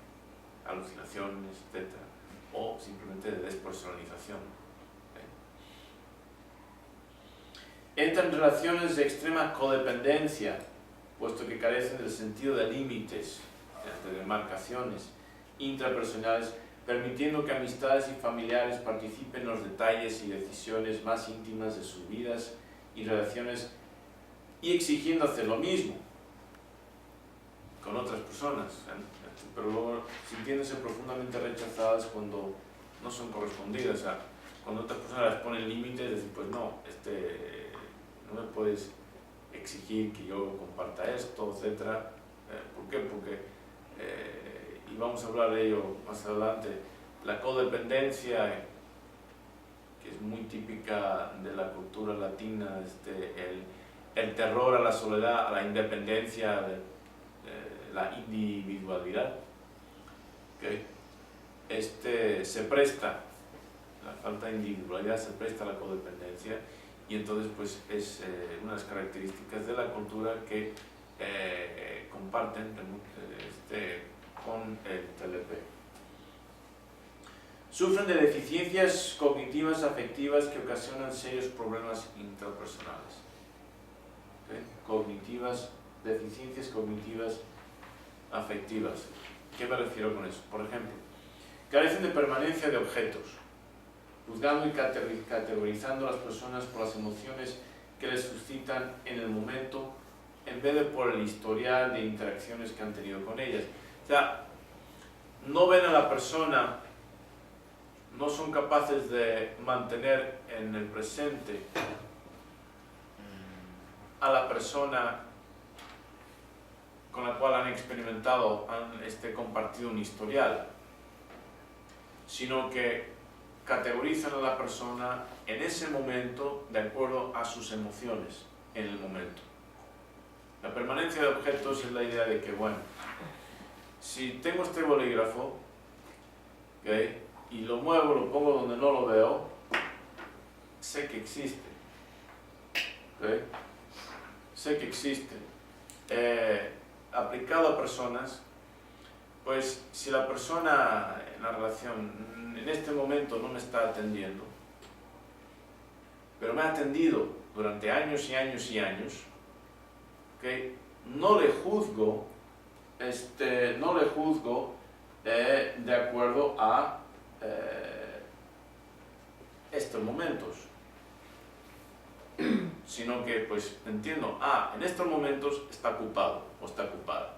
alucinaciones, etc. O simplemente de despersonalización. Entran en relaciones de extrema codependencia, puesto que carecen del sentido de límites, de demarcaciones intrapersonales, permitiendo que amistades y familiares participen en los detalles y decisiones más íntimas de sus vidas y relaciones, y exigiendo hacer lo mismo con otras personas, pero luego sintiéndose profundamente rechazadas cuando no son correspondidas. Cuando otras personas les ponen límites, decir, pues no, no me puedes exigir que yo comparta esto, etc. ¿Por qué? Porque, y vamos a hablar de ello más adelante, la codependencia, que es muy típica de la cultura latina, el terror a la soledad, a la independencia, la individualidad, ¿okay? Se presta, la falta de individualidad se presta a la codependencia, y entonces pues es una de las características de la cultura que comparten con el TLP. Sufren de deficiencias cognitivas afectivas que ocasionan serios problemas intrapersonales. ¿Okay? Deficiencias cognitivas afectivas. ¿Qué me refiero con eso? Por ejemplo, carecen de permanencia de objetos, juzgando y categorizando a las personas por las emociones que les suscitan en el momento, en vez de por el historial de interacciones que han tenido con ellas. O sea, no ven a la persona, no son capaces de mantener en el presente a la persona con la cual han experimentado, han compartido un historial, sino que categorizan a la persona en ese momento de acuerdo a sus emociones en el momento. La permanencia de objetos es la idea de que, bueno, si tengo este bolígrafo, ¿okay?, y lo muevo, lo pongo donde no lo veo, sé que existe. ¿Okay? Sé que existe. Aplicado a personas, pues si la persona en la relación en este momento no me está atendiendo, pero me ha atendido durante años y años y años, ¿okay?, no le juzgo, de acuerdo a estos momentos, sino que pues entiendo, en estos momentos está ocupado o está ocupada,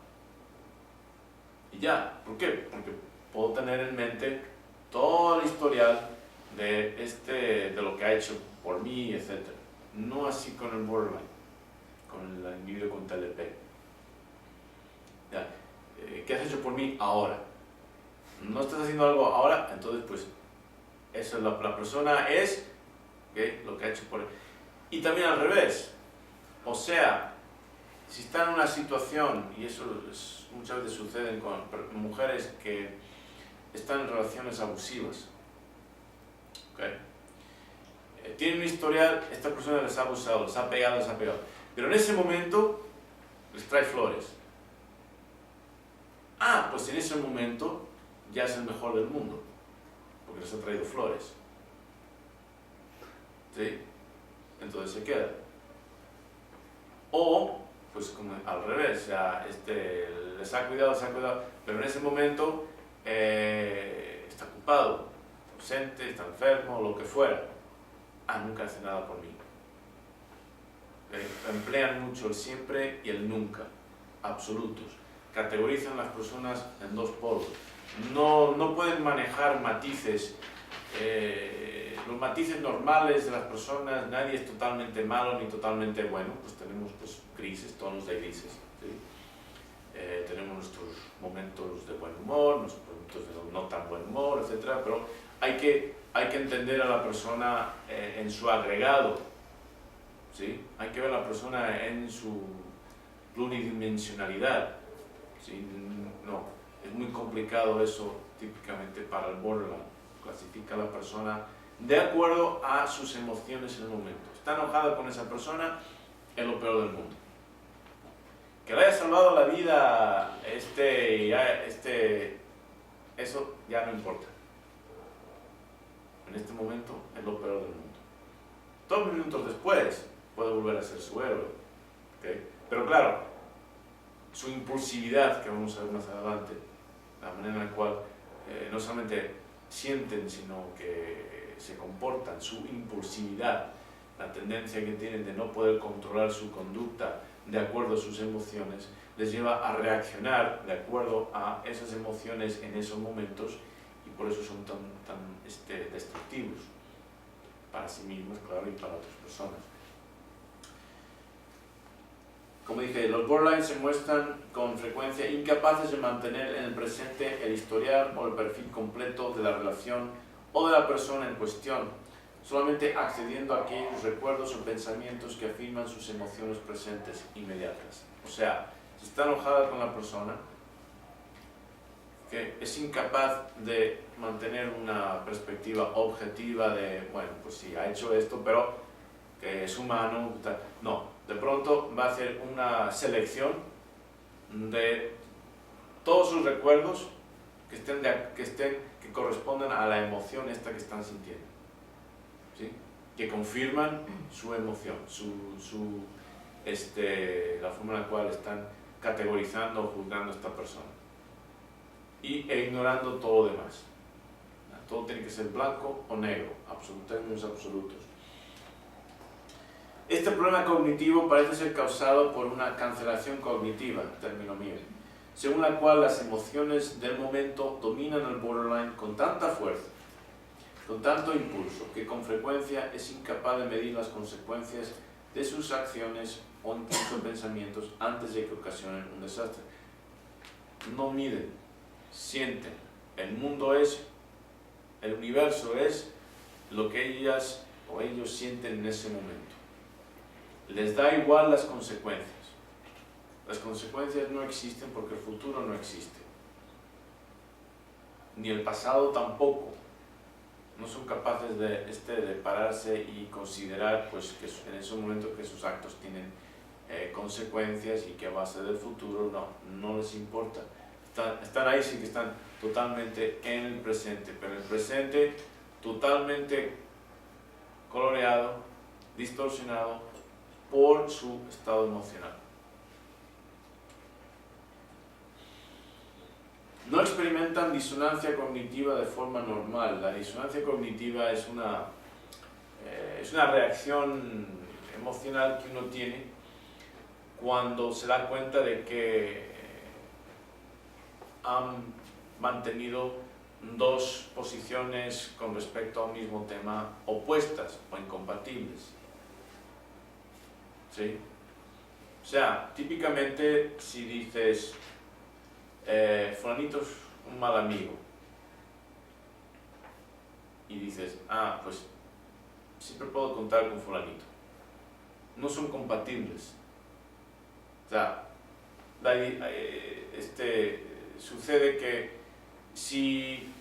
y ya. ¿Por qué? Porque puedo tener en mente todo el historial de lo que ha hecho por mí, etc. No así con el borderline, con el individuo con TLP. Ya. ¿Qué has hecho por mí ahora? No estás haciendo algo ahora, entonces pues eso es la persona es, ¿okay?, lo que ha hecho por él. Y también al revés, o sea, si está en una situación, y eso muchas veces sucede con mujeres que están en relaciones abusivas, ¿okay?, tienen un historial, esta persona les ha abusado, les ha pegado, pero en ese momento les trae flores. Pues en ese momento ya es el mejor del mundo, porque les ha traído flores. ¿Sí? Entonces se queda. O, pues como al revés, o sea, les ha cuidado, pero en ese momento está ocupado, ausente, está enfermo, lo que fuera. Nunca hace nada por mí. Emplean mucho el siempre y el nunca, absolutos. categorizan las personas en dos polos. No pueden manejar matices, los matices normales de las personas. Nadie es totalmente malo ni totalmente bueno, pues tenemos pues grises, tonos de grises, ¿sí? Tenemos nuestros momentos de buen humor, nuestros momentos de no tan buen humor, etc. Pero hay que entender a la persona en su agregado, ¿sí? Hay que ver a la persona en su pluridimensionalidad, ¿sí? No, es muy complicado eso típicamente para el borderline. Clasifica a la persona de acuerdo a sus emociones en el momento. Está enojado con esa persona, es lo peor del mundo. Que le haya salvado la vida eso ya no importa. En este momento es lo peor del mundo. 2 minutos después puede volver a ser su héroe, ¿okay? Pero claro, su impulsividad, que vamos a ver más adelante, la manera en la cual no solamente sienten, sino que se comportan, su impulsividad, la tendencia que tienen de no poder controlar su conducta de acuerdo a sus emociones, les lleva a reaccionar de acuerdo a esas emociones en esos momentos, y por eso son tan destructivos para sí mismos, claro, y para otras personas. Como dije, los borderline se muestran con frecuencia incapaces de mantener en el presente el historial o el perfil completo de la relación o de la persona en cuestión, solamente accediendo a aquellos recuerdos o pensamientos que afirman sus emociones presentes inmediatas. O sea, si está enojada con la persona, que es incapaz de mantener una perspectiva objetiva de, bueno, pues sí, ha hecho esto, pero que es humano, no, de pronto va a hacer una selección de todos sus recuerdos que correspondan a la emoción esta que están sintiendo, ¿sí? Que confirman su emoción, la forma en la cual están categorizando o juzgando a esta persona, e ignorando todo lo demás. Todo tiene que ser blanco o negro, términos absolutos. Este problema cognitivo parece ser causado por una cancelación cognitiva, término mío, según la cual las emociones del momento dominan al borderline con tanta fuerza, con tanto impulso, que con frecuencia es incapaz de medir las consecuencias de sus acciones o incluso pensamientos antes de que ocasionen un desastre. No miden, sienten. El mundo es, el universo es lo que ellas o ellos sienten en ese momento. Les da igual las consecuencias. Las consecuencias no existen porque el futuro no existe. Ni el pasado tampoco. No son capaces de pararse y considerar pues, que en ese momento que sus actos tienen consecuencias y que a base del futuro no les importa. Están ahí, sí que están totalmente en el presente, pero el presente totalmente coloreado, distorsionado por su estado emocional. No experimentan disonancia cognitiva de forma normal. La disonancia cognitiva es una reacción emocional que uno tiene cuando se da cuenta de que han mantenido dos posiciones con respecto a un mismo tema opuestas o incompatibles. ¿Sí? O sea, típicamente si dices fulanito es un mal amigo y dices, pues siempre puedo contar con fulanito, no son compatibles. O sea, sucede que si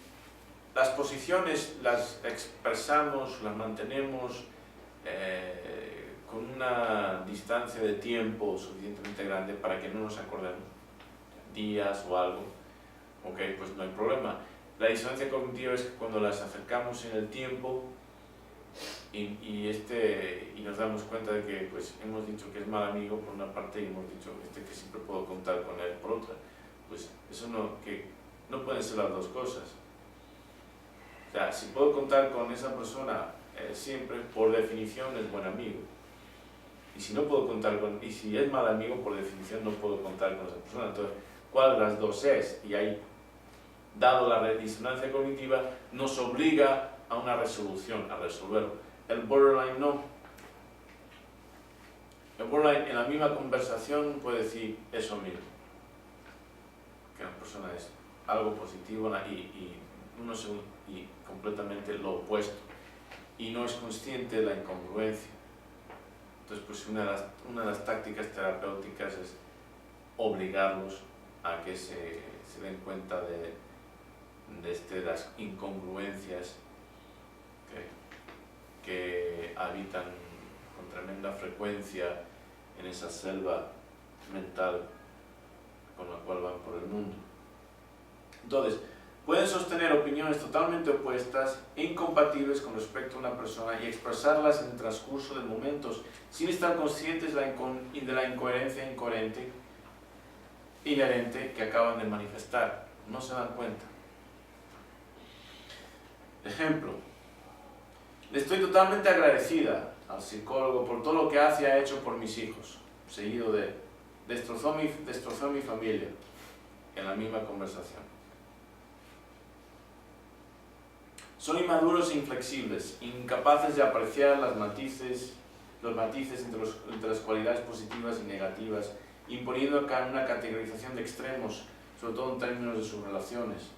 las posiciones las expresamos, las mantenemos con una distancia de tiempo suficientemente grande para que no nos acordemos, días o algo, ok, pues no hay problema. La disonancia cognitiva es que cuando las acercamos en el tiempo y nos damos cuenta de que pues, hemos dicho que es mal amigo por una parte y hemos dicho que siempre puedo contar con él por otra, pues eso no pueden ser las dos cosas. O sea, si puedo contar con esa persona siempre, por definición es buen amigo. Y si no puedo contar y si es mal amigo, por definición no puedo contar con esa persona. Entonces, cuál de las dos es, y ahí, dado la disonancia cognitiva, nos obliga a una resolución, a resolverlo. El borderline no. El borderline en la misma conversación puede decir eso mismo, que la persona es algo positivo y completamente lo opuesto, y no es consciente de la incongruencia. Entonces, pues una de las tácticas terapéuticas es obligarlos a que se den cuenta de las incongruencias que habitan con tremenda frecuencia en esa selva mental con la cual van por el mundo. Entonces, pueden sostener opiniones totalmente opuestas e incompatibles con respecto a una persona y expresarlas en el transcurso de momentos sin estar conscientes de la incoherencia inherente que acaban de manifestar. No se dan cuenta. Ejemplo: le estoy totalmente agradecida al psicólogo por todo lo que hace y ha hecho por mis hijos, seguido de destrozó mi familia, en la misma conversación. Son inmaduros e inflexibles, incapaces de apreciar los matices entre las cualidades positivas y negativas, imponiendo una categorización de extremos, sobre todo en términos de sus relaciones.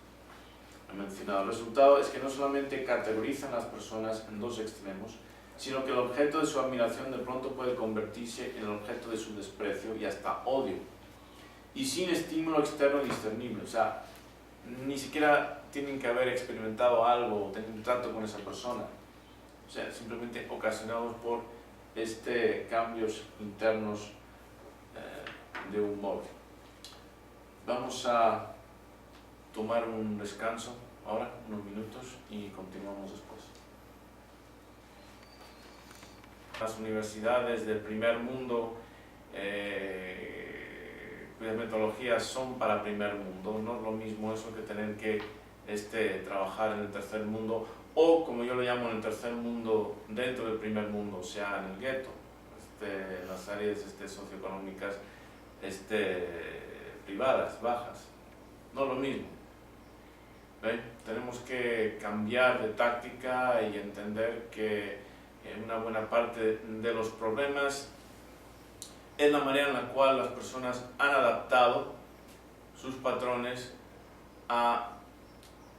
He mencionado, el resultado es que no solamente categorizan a las personas en dos extremos, sino que el objeto de su admiración de pronto puede convertirse en el objeto de su desprecio y hasta odio, y sin estímulo externo discernible. O sea, ni siquiera tienen que haber experimentado algo o tener un trato con esa persona, o sea, simplemente ocasionados por cambios internos de humor. Vamos a tomar un descanso ahora, unos minutos, y continuamos después. Las universidades del primer mundo, cuyas metodologías son para primer mundo, no es lo mismo eso que tener que trabajar en el tercer mundo, o como yo lo llamo, en el tercer mundo dentro del primer mundo, o sea, en el gueto, en las áreas socioeconómicas privadas, bajas. No es lo mismo. Tenemos que cambiar de táctica y entender que una buena parte de los problemas es la manera en la cual las personas han adaptado sus patrones a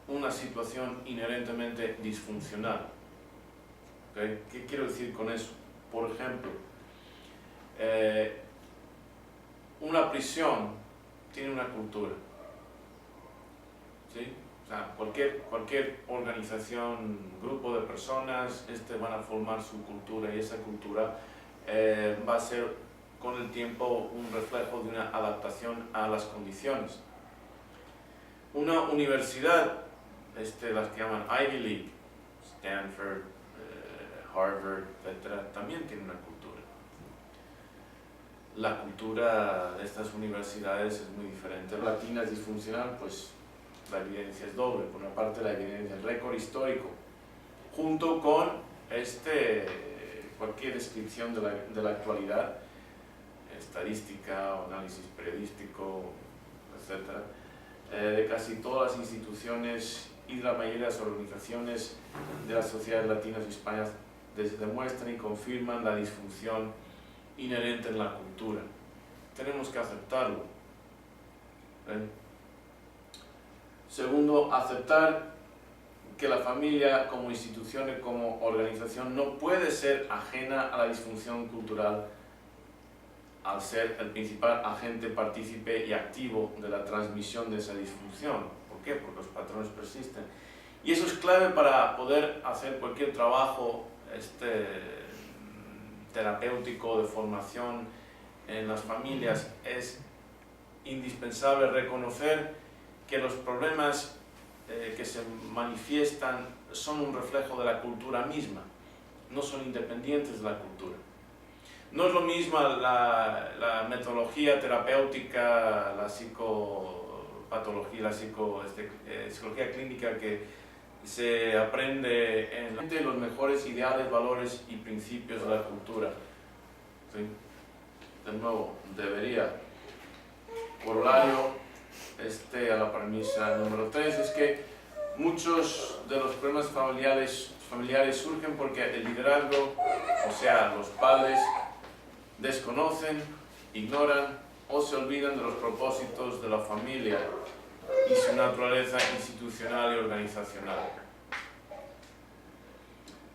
una situación inherentemente disfuncional. ¿Qué quiero decir con eso? Por ejemplo, una prisión tiene una cultura, ¿sí? O sea, cualquier organización, grupo de personas van a formar su cultura, y esa cultura va a ser con el tiempo un reflejo de una adaptación a las condiciones. Una universidad, las que llaman Ivy League, Stanford, Harvard, etc., también tiene una cultura. La cultura de estas universidades es muy diferente. La latina es disfuncional, pues la evidencia es doble. Por una parte, la evidencia, el récord histórico, junto con cualquier descripción de la actualidad, estadística o análisis periodístico, etc., de casi todas las instituciones y de la mayoría de las organizaciones de las sociedades latinas y hispanas, demuestran y confirman la disfunción inherente en la cultura. Tenemos que aceptarlo. Segundo, aceptar que la familia como institución y como organización no puede ser ajena a la disfunción cultural al ser el principal agente partícipe y activo de la transmisión de esa disfunción. ¿Por qué? Porque los patrones persisten. Y eso es clave para poder hacer cualquier trabajo terapéutico de formación en las familias. Es indispensable reconocer que los problemas que se manifiestan son un reflejo de la cultura misma, no son independientes de la cultura. No es lo mismo la metodología terapéutica, la psicopatología, la psicología clínica que se aprende en los mejores ideales, valores y principios de la cultura. ¿Sí? De nuevo, debería, corolario, a la premisa número 3, es que muchos de los problemas familiares surgen porque el liderazgo, o sea, los padres, desconocen, ignoran o se olvidan de los propósitos de la familia y su naturaleza institucional y organizacional.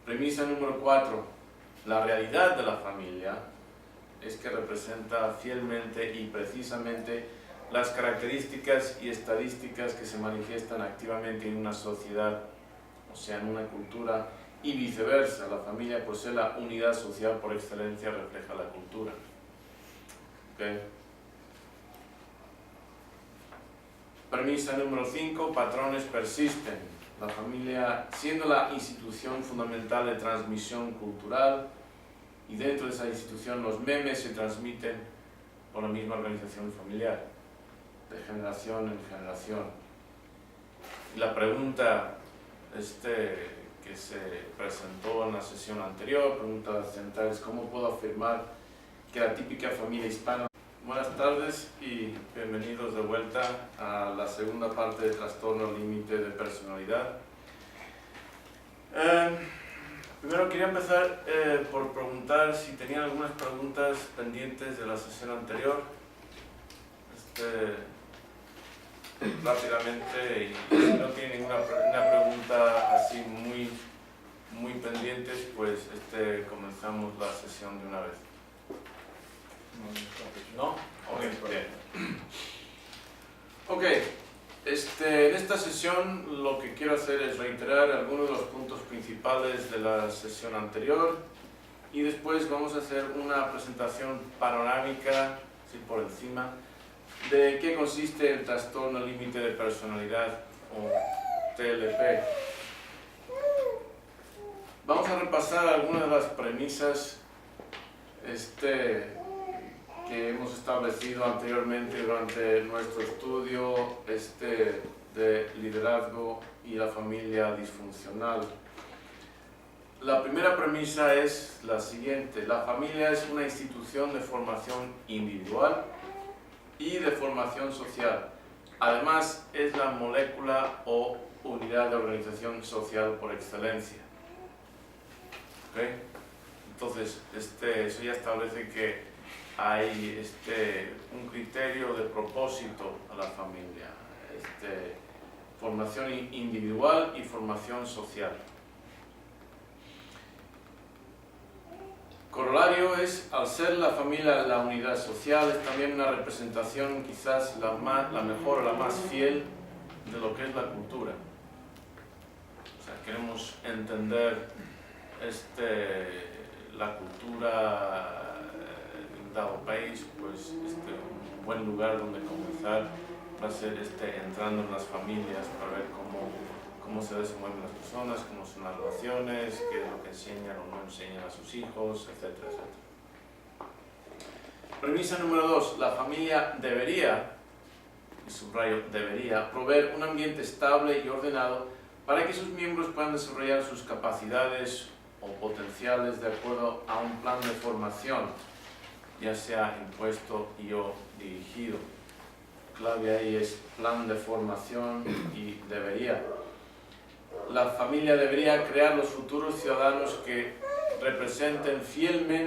Premisa número 4. La realidad de la familia es que representa fielmente y precisamente las características y estadísticas que se manifiestan activamente en una sociedad, o sea, en una cultura, y viceversa. La familia posee la unidad social por excelencia, refleja la cultura. ¿Okay? Premisa número 5. Patrones persisten. La familia, siendo la institución fundamental de transmisión cultural, y dentro de esa institución los memes se transmiten por la misma organización familiar, de generación en generación. Y la pregunta que se presentó en la sesión anterior, pregunta central, es ¿cómo puedo afirmar que la típica familia hispana... Buenas tardes y bienvenidos de vuelta a la segunda parte de Trastorno Límite de Personalidad. Primero quería empezar por preguntar si tenían algunas preguntas pendientes de la sesión anterior. Rápidamente, y si no tienen ninguna pregunta así muy pendientes, pues comenzamos la sesión de una vez. ¿No? Ok, bien. Ok, en esta sesión lo que quiero hacer es reiterar algunos de los puntos principales de la sesión anterior y después vamos a hacer una presentación panorámica, así por encima, de qué consiste el trastorno límite de personalidad o TLP. Vamos a repasar algunas de las premisas que hemos establecido anteriormente durante nuestro estudio de liderazgo y la familia disfuncional. La primera premisa es la siguiente: la familia es una institución de formación individual y de formación social. Además, es la molécula o unidad de organización social por excelencia. ¿Okay? Entonces, eso ya establece que hay un criterio de propósito a la familia, formación individual y formación social. Corolario es, al ser la familia la unidad social, es también una representación quizás la mejor o la más fiel de lo que es la cultura. O sea, queremos entender la cultura dado país, pues un buen lugar donde comenzar va a ser entrando en las familias para ver cómo se desenvuelven las personas, cómo son las relaciones, qué es lo que enseñan o no enseñan a sus hijos, etcétera, etcétera. Premisa número 2. La familia debería, y subrayo debería, proveer un ambiente estable y ordenado para que sus miembros puedan desarrollar sus capacidades o potenciales de acuerdo a un plan de formación, ya sea impuesto y o dirigido. Clave ahí es plan de formación y debería. La familia debería crear los futuros ciudadanos que representen fielmente